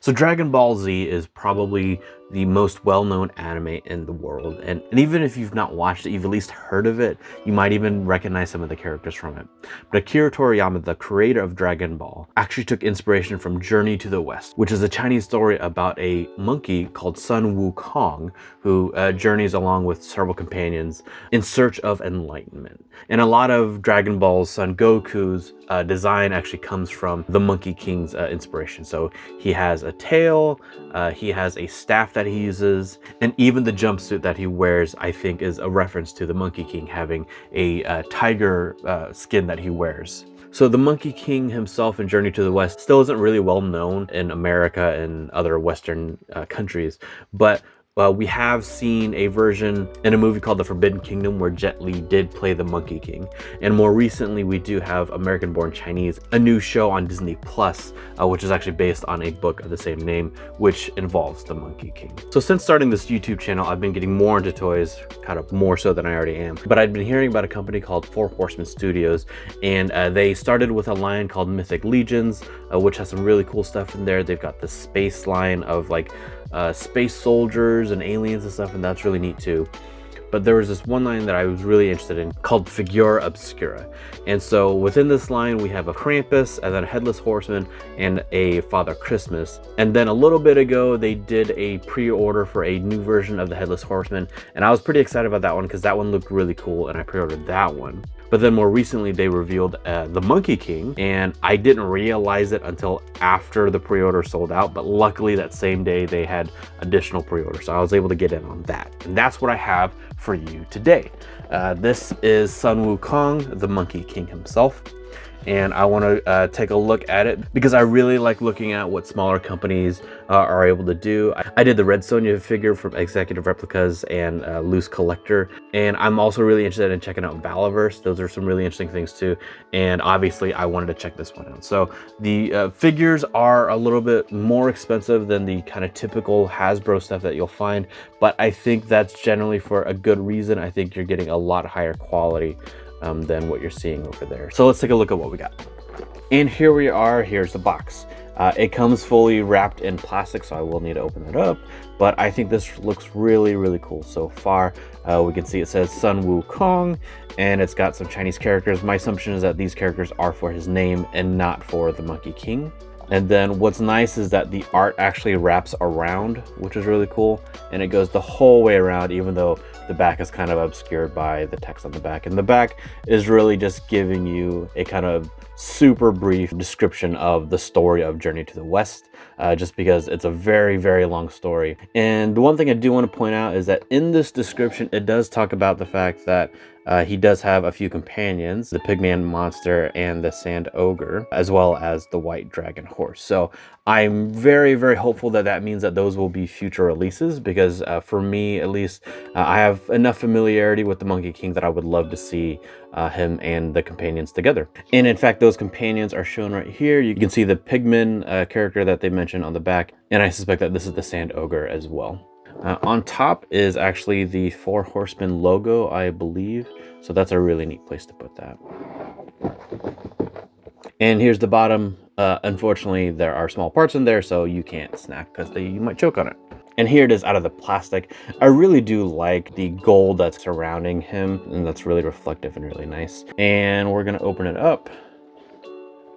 So Dragon Ball Z is probably the most well-known anime in the world, and even if you've not watched it, you've at least heard of it. You might even recognize some of the characters from it. But Akira Toriyama, the creator of Dragon Ball, actually took inspiration from Journey to the West, which is a Chinese story about a monkey called Sun Wukong, who journeys along with several companions in search of enlightenment. And a lot of Dragon Ball's Son Goku's design actually comes from the Monkey King's inspiration. So he has a tail, he has a staff that he uses, and even the jumpsuit that he wears, I think, is a reference to the Monkey King having a tiger skin that he wears. So the Monkey King himself in Journey to the West still isn't really well known in America and other Western countries, but we have seen a version in a movie called The Forbidden Kingdom where Jet Li did play the Monkey King. And more recently, we do have American Born Chinese, a new show on Disney Plus, which is actually based on a book of the same name, which involves the Monkey King. So since starting this YouTube channel, I've been getting more into toys, kind of more so than I already am. But I'd been hearing about a company called Horseman Studios, and they started with a line called Mythic Legions, which has some really cool stuff in there. They've got the space line of like space soldiers and aliens and stuff, and that's really neat too. But there was this one line that I was really interested in called Figura Obscura. And so within this line, we have a Krampus, and then a Headless Horseman, and a Father Christmas. And then a little bit ago, they did a pre-order for a new version of the Headless Horseman. And I was pretty excited about that one because that one looked really cool, and I pre-ordered that one. But then more recently, they revealed the Monkey King, and I didn't realize it until after the pre-order sold out. But luckily, that same day, they had additional pre-orders, so I was able to get in on that. And that's what I have for you today. This is Sun Wukong, the Monkey King himself. And I want to take a look at it because I really like looking at what smaller companies are able to do. I did the Red Sonja figure from Executive Replicas and Loose Collector, and I'm also really interested in checking out Valaverse. Those are some really interesting things too, and obviously I wanted to check this one out. So the figures are a little bit more expensive than the kind of typical Hasbro stuff that you'll find, but I think that's generally for a good reason. I think you're getting a lot higher quality than what you're seeing over there. So let's take a look at what we got. And here we are. Here's the box. It comes fully wrapped in plastic, so I will need to open it up, but I think this looks really, really cool so far. We can see it says Sun Wukong, and it's got some Chinese characters. My assumption is that these characters are for his name and not for the Monkey King. And then what's nice is that the art actually wraps around, which is really cool. And it goes the whole way around, even though the back is kind of obscured by the text on the back. And the back is really just giving you a kind of super brief description of the story of Journey to the West, just because it's a very, very long story. And the one thing I do want to point out is that in this description, it does talk about the fact that he does have a few companions, the Pigman monster and the Sand Ogre, as well as the White Dragon Horse. So I'm very, very hopeful that that means that those will be future releases, because for me, at least, I have enough familiarity with the Monkey King that I would love to see him and the companions together. And in fact, those companions are shown right here. You can see the Pigman character that they mentioned on the back, and I suspect that this is the Sand Ogre as well. On top is actually the Four Horsemen logo, I believe. So that's a really neat place to put that. And here's the bottom. Unfortunately, there are small parts in there, so you can't snack because you might choke on it. And here it is out of the plastic. I really do like the gold that's surrounding him, and that's really reflective and really nice. And we're gonna open it up.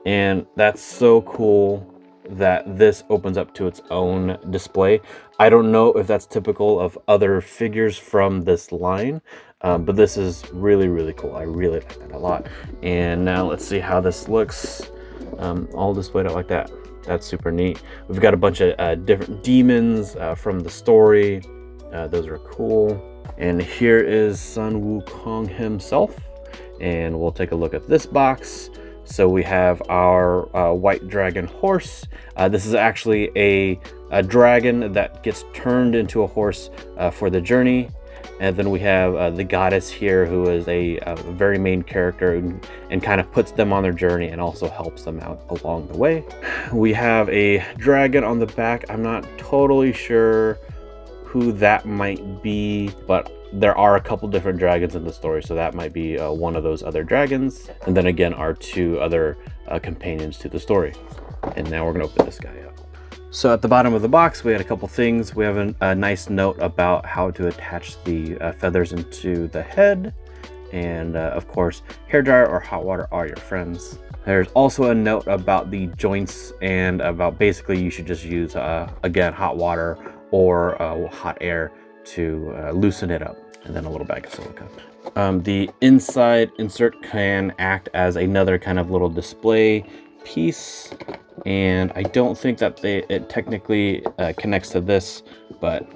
And that's so cool that this opens up to its own display. I don't know if that's typical of other figures from this line, but this is really, really cool. I really like that a lot. And now let's see how this looks all displayed out like that. That's super neat. We've got a bunch of different demons from the story. Those are cool. And here is Sun Wukong himself. And we'll take a look at this box. So we have our White Dragon Horse. This is actually a dragon that gets turned into a horse for the journey. And then we have the goddess here, who is a very main character and kind of puts them on their journey and also helps them out along the way. We have a dragon on the back. I'm not totally sure who that might be, but there are a couple different dragons in the story, so that might be one of those other dragons. And then again, our two other companions to the story. And now we're gonna open this guy up. So at the bottom of the box, we had a couple things. We have a nice note about how to attach the feathers into the head. And of course, hairdryer or hot water are your friends. There's also a note about the joints and about basically you should just use, again, hot water or hot air to loosen it up. And then a little bag of silica. The inside insert can act as another kind of little display piece. And I don't think that it technically connects to this, but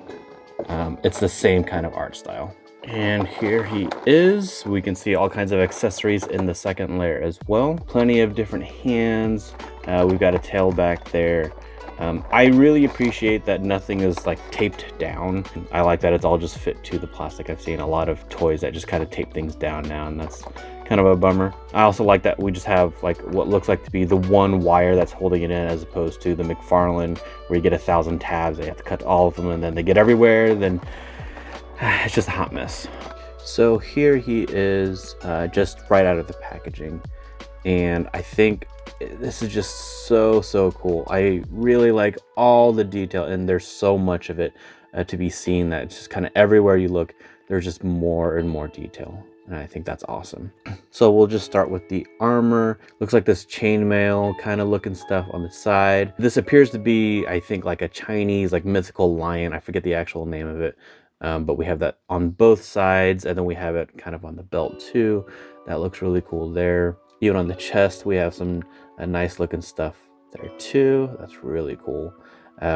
it's the same kind of art style. And here he is. We can see all kinds of accessories in the second layer as well. Plenty of different hands. We've got a tail back there. I really appreciate that nothing is like taped down. I like that it's all just fit to the plastic. I've seen a lot of toys that just kind of tape things down now, and that's kind of a bummer. I also like that we just have like what looks like to be the one wire that's holding it in, as opposed to the McFarlane where you get 1,000 tabs. They have to cut all of them and then they get everywhere. Then it's just a hot mess. So here he is, just right out of the packaging. And I think this is just so cool. I really like all the detail, and there's so much of it to be seen that it's just kind of everywhere you look, there's just more and more detail. And I think that's awesome. So we'll just start with the armor. Looks like this chainmail kind of looking stuff on the side. This appears to be, I think, like a Chinese, like mythical lion. I forget the actual name of it. But we have that on both sides, and then we have it kind of on the belt too. That looks really cool there. Even on the chest, we have some nice looking stuff there too. That's really cool.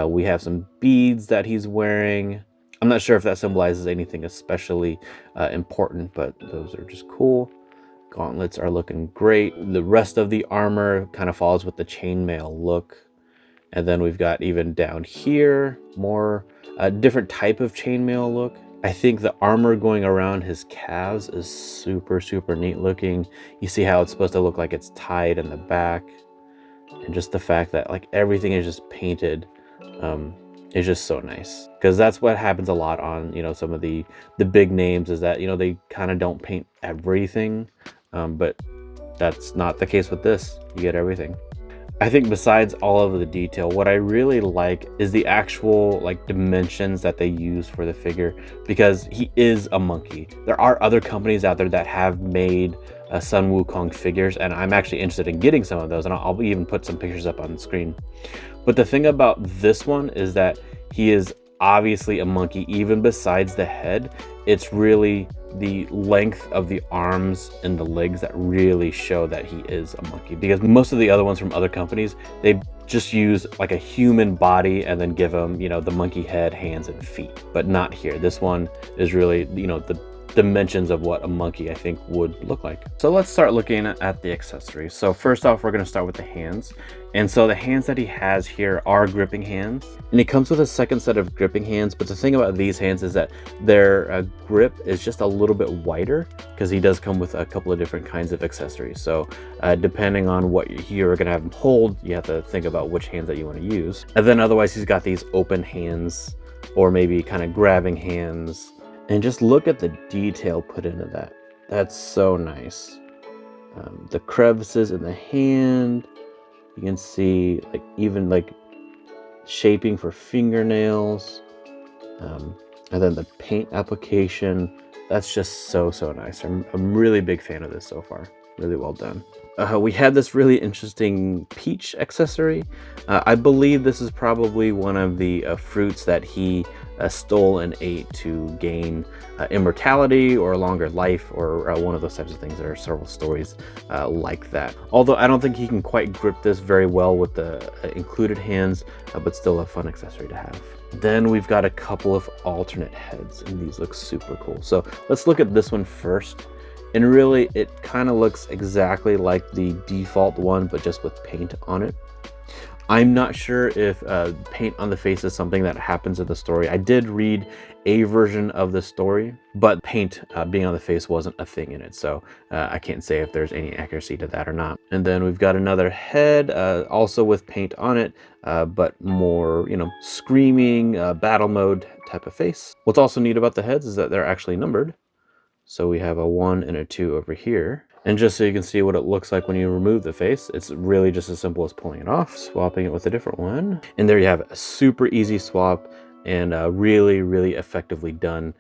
We have some beads that he's wearing. I'm not sure if that symbolizes anything especially important, but those are just cool. Gauntlets are looking great. The rest of the armor kind of follows with the chainmail look. And then we've got even down here, more a different type of chainmail look. I think the armor going around his calves is super neat looking. You see how it's supposed to look like it's tied in the back. And just the fact that like everything is just painted is just so nice. Because that's what happens a lot on, you know, some of the big names, is that, you know, they kind of don't paint everything. But that's not the case with this. You get everything. I think besides all of the detail, what I really like is the actual like dimensions that they use for the figure, because he is a monkey. There are other companies out there that have made Sun Wukong figures, and I'm actually interested in getting some of those, and I'll even put some pictures up on the screen. But the thing about this one is that he is obviously a monkey. Even besides the head, it's really the length of the arms and the legs that really show that he is a monkey, because most of the other ones from other companies, they just use like a human body and then give him, you know, the monkey head, hands, and feet. But not here. This one is really, you know, the dimensions of what a monkey I think would look like. So let's start looking at the accessories. So first off, we're going to start with the hands. And so the hands that he has here are gripping hands, and he comes with a second set of gripping hands. But the thing about these hands is that their grip is just a little bit wider, because he does come with a couple of different kinds of accessories. So depending on what you're going to have him hold, you have to think about which hands that you want to use. And then otherwise, he's got these open hands, or maybe kind of grabbing hands. And just look at the detail put into that. That's so nice. The crevices in the hand. You can see like even like shaping for fingernails. And then the paint application. That's just so nice. I'm a really big fan of this so far. Really well done. We had this really interesting peach accessory. I believe this is probably one of the fruits that he stole and ate to gain immortality or a longer life, or one of those types of things. There are several stories like that. Although I don't think he can quite grip this very well with the included hands, but still a fun accessory to have. Then we've got a couple of alternate heads, and these look super cool. So let's look at this one first. And really, it kind of looks exactly like the default one, but just with paint on it. I'm not sure if paint on the face is something that happens in the story. I did read a version of the story, but paint being on the face wasn't a thing in it. So I can't say if there's any accuracy to that or not. And then we've got another head, also with paint on it, but more, you know, screaming, battle mode type of face. What's also neat about the heads is that they're actually numbered. So we have a 1 and a 2 over here. And just so you can see what it looks like when you remove the face, it's really just as simple as pulling it off, swapping it with a different one. And there you have it, a super easy swap and really, really effectively done.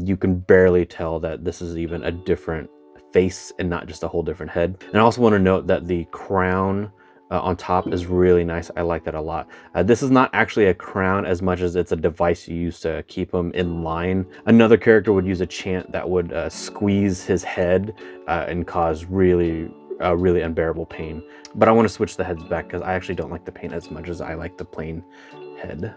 You can barely tell that this is even a different face and not just a whole different head. And I also want to note that the crown on top is really nice. I like that a lot. This is not actually a crown as much as it's a device you use to keep him in line. Another character would use a chant that would squeeze his head and cause really unbearable pain. But I want to switch the heads back because I actually don't like the paint as much as I like the plain head.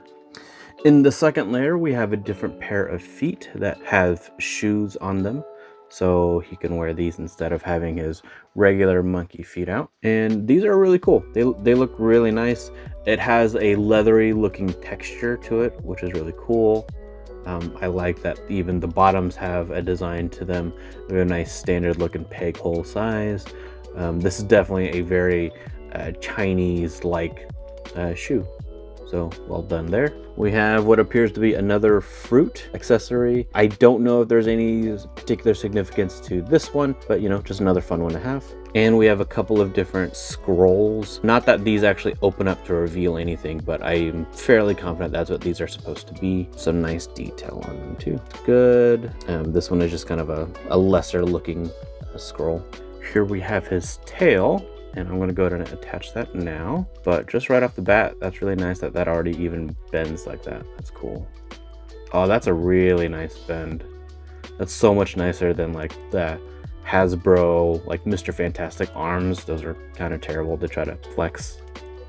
In the second layer, we have a different pair of feet that have shoes on them. So he can wear these instead of having his regular monkey feet out. And these are really cool. They look really nice. It has a leathery looking texture to it, which is really cool. I like that even the bottoms have a design to them. They're a nice standard looking peg hole size. This is definitely a very Chinese-like shoe. So well done there. We have what appears to be another fruit accessory. I don't know if there's any particular significance to this one, but you know, just another fun one to have. And we have a couple of different scrolls. Not that these actually open up to reveal anything, but I'm fairly confident that's what these are supposed to be. Some nice detail on them too. Good. This one is just kind of a lesser looking scroll. Here we have his tail. And I'm going to go ahead and attach that now. But just right off the bat, that's really nice that that already even bends like that. That's cool. Oh, that's a really nice bend. That's so much nicer than like the Hasbro, like Mr. Fantastic arms. Those are kind of terrible to try to flex.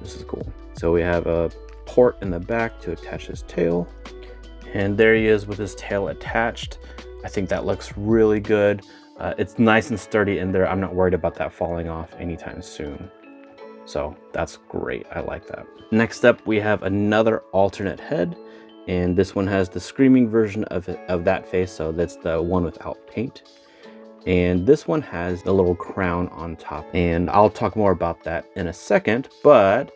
This is cool. So we have a port in the back to attach his tail. And there he is with his tail attached. I think that looks really good. It's nice and sturdy in there. I'm not worried about that falling off anytime soon. So that's great. I like that. Next up, we have another alternate head. And this one has the screaming version of that face. So that's the one without paint. And this one has the little crown on top. And I'll talk more about that in a second. But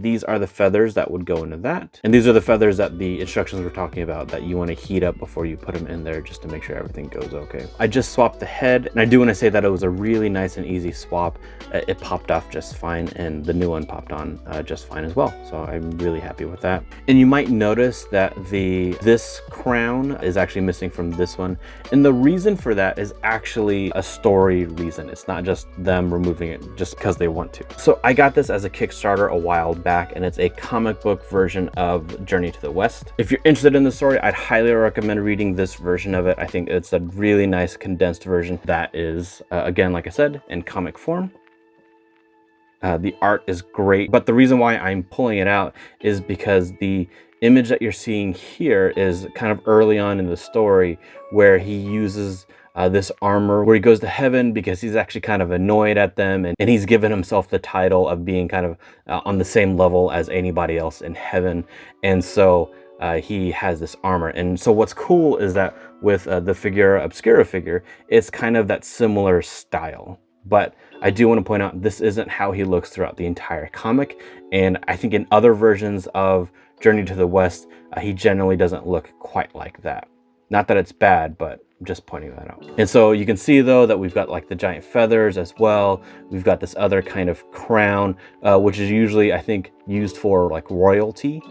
these are the feathers that would go into that. And these are the feathers that the instructions were talking about that you want to heat up before you put them in there just to make sure everything goes okay. I just swapped the head, and I do want to say that it was a really nice and easy swap. It popped off just fine, and the new one popped on just fine as well. So I'm really happy with that. And you might notice that this crown is actually missing from this one. And the reason for that is actually a story reason. It's not just them removing it just because they want to. So I got this as a Kickstarter a while back, and it's a comic book version of Journey to the West. If you're interested in the story, I'd highly recommend reading this version of it. I think it's a really nice condensed version that is, again, like I said, in comic form. The art is great, but the reason why I'm pulling it out is because the image that you're seeing here is kind of early on in the story where he uses this armor where he goes to heaven because he's actually kind of annoyed at them, and he's given himself the title of being kind of on the same level as anybody else in heaven. And so he has this armor. And so what's cool is that with the Obscura figure, it's kind of that similar style. But I do want to point out this isn't how he looks throughout the entire comic. And I think in other versions of Journey to the West, he generally doesn't look quite like that. Not that it's bad, but I'm just pointing that out. And so you can see though that we've got like the giant feathers as well. We've got this other kind of crown, which is usually, I think, used for like royalty.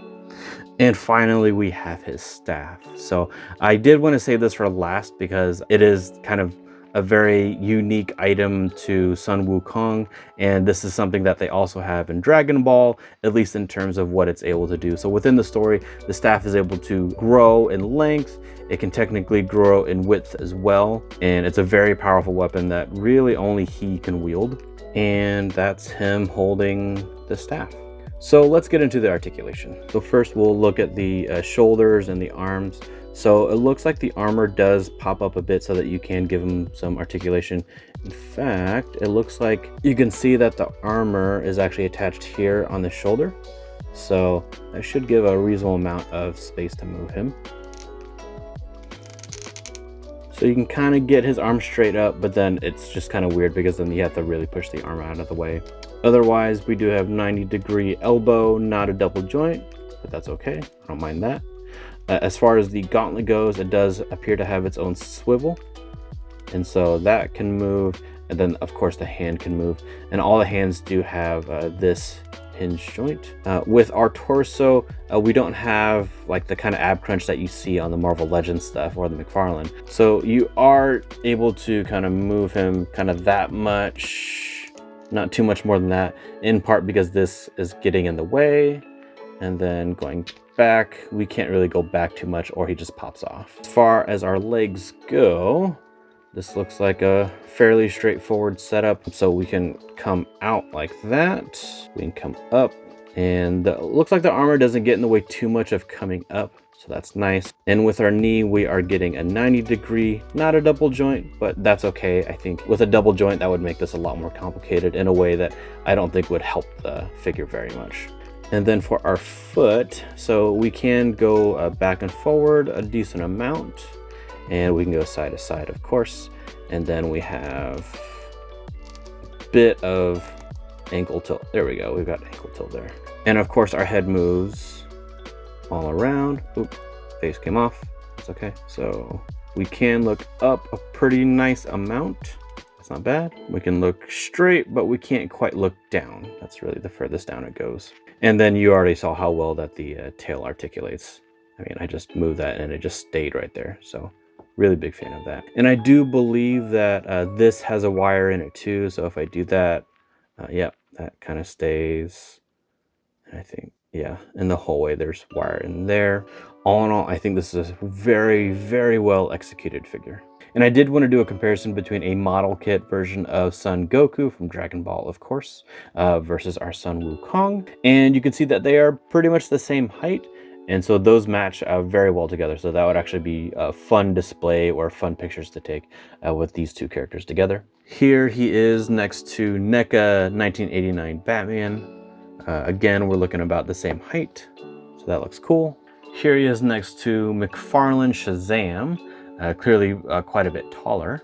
And finally, we have his staff. So I did want to save this for last because it is kind of a very unique item to Sun Wukong, and this is something that they also have in Dragon Ball, at least in terms of what it's able to do. So within the story, the staff is able to grow in length. It can technically grow in width as well, and it's a very powerful weapon that really only he can wield. And that's him holding the staff. So let's get into the articulation. So first we'll look at the shoulders and the arms. So it looks like the armor does pop up a bit so that you can give him some articulation. In fact, it looks like you can see that the armor is actually attached here on the shoulder. So that should give a reasonable amount of space to move him. So you can kind of get his arm straight up, but then it's just kind of weird because then you have to really push the arm out of the way. Otherwise, we do have 90-degree elbow, not a double joint, but that's okay. I don't mind that. As far as the gauntlet goes, it does appear to have its own swivel. And so that can move And then of course the hand can move, and all the hands do have this hinge joint. With our torso, we don't have like the kind of ab crunch that you see on the Marvel Legends stuff or the McFarlane. So you are able to kind of move him kind of that much, not too much more than that, in part because this is getting in the way. And then going back, we can't really go back too much or he just pops off. As far as our legs go, this looks like a fairly straightforward setup. So we can come out like that. We can come up, and it looks like the armor doesn't get in the way too much of coming up. So that's nice. And with our knee, we are getting a 90-degree, not a double joint, but that's okay. I think with a double joint, that would make this a lot more complicated in a way that I don't think would help the figure very much. And then for our foot, so we can go back and forward a decent amount, and we can go side to side, of course. And then we have a bit of ankle tilt. There we go. We've got ankle tilt there. And of course, our head moves all around. Oop, face came off. That's okay. So we can look up a pretty nice amount. That's not bad. We can look straight, but we can't quite look down. That's really the furthest down it goes. And then you already saw how well that the tail articulates. I mean, I just moved that and it just stayed right there. So really big fan of that. And I do believe that this has a wire in it too. So if I do that, yeah, that kind of stays. And I think, yeah, and the whole way there's wire in there. All in all, I think this is a very, very well executed figure. And I did want to do a comparison between a model kit version of Sun Goku from Dragon Ball, of course, versus our Sun Wukong. And you can see that they are pretty much the same height. And so those match very well together. So that would actually be a fun display or fun pictures to take with these two characters together. Here he is next to NECA 1989 Batman. Again, we're looking about the same height. So that looks cool. Here he is next to McFarlane Shazam. Clearly quite a bit taller.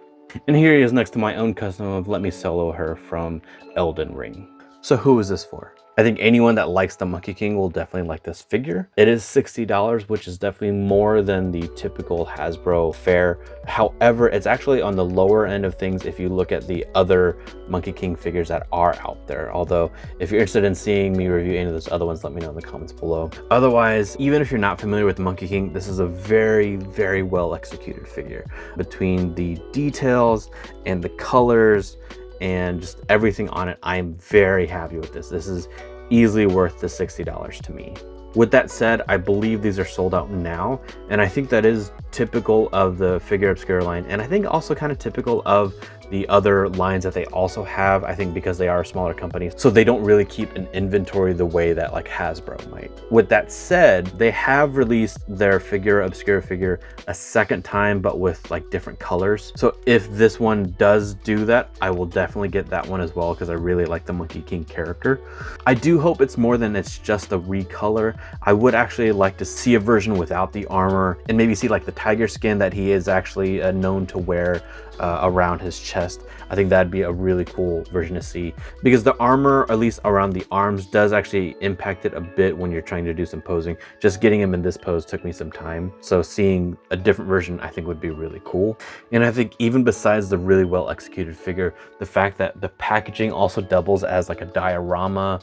And here he is next to my own custom of Let Me Solo Her from Elden Ring. So who is this for? I think anyone that likes the Monkey King will definitely like this figure. It is $60, which is definitely more than the typical Hasbro fare. However, it's actually on the lower end of things if you look at the other Monkey King figures that are out there. Although, if you're interested in seeing me review any of those other ones, let me know in the comments below. Otherwise, even if you're not familiar with the Monkey King, this is a very, very well executed figure. Between the details and the colors, and just everything on it, I'm very happy with this. This is easily worth the $60 to me. With that said, I believe these are sold out now, and I think that is typical of the Figure Obscura line, and I think also kind of typical of the other lines that they also have, I think because they are smaller companies, so they don't really keep an inventory the way that like Hasbro might. With that said, they have released their Figure Obscura figure a second time, but with like different colors. So if this one does do that, I will definitely get that one as well, because I really like the Monkey King character. I do hope it's more than it's just a recolor. I would actually like to see a version without the armor, and maybe see like the tiger skin that he is actually known to wear around his chest. I think that'd be a really cool version to see, because the armor, at least around the arms, does actually impact it a bit when you're trying to do some posing. Just getting him in this pose took me some time, so seeing a different version I think would be really cool. And I think even besides the really well executed figure, the fact that the packaging also doubles as like a diorama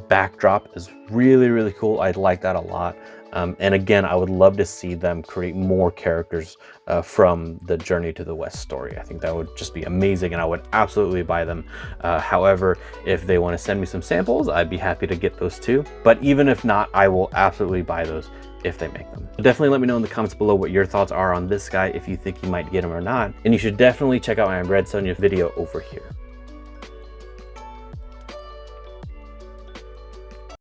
backdrop is really, really cool. I like that a lot. And again, I would love to see them create more characters from the Journey to the West story. I think that would just be amazing, and I would absolutely buy them. However, if they want to send me some samples, I'd be happy to get those too. But even if not, I will absolutely buy those if they make them. Definitely let me know in the comments below what your thoughts are on this guy, if you think you might get him or not. And you should definitely check out my Red Sonja video over here.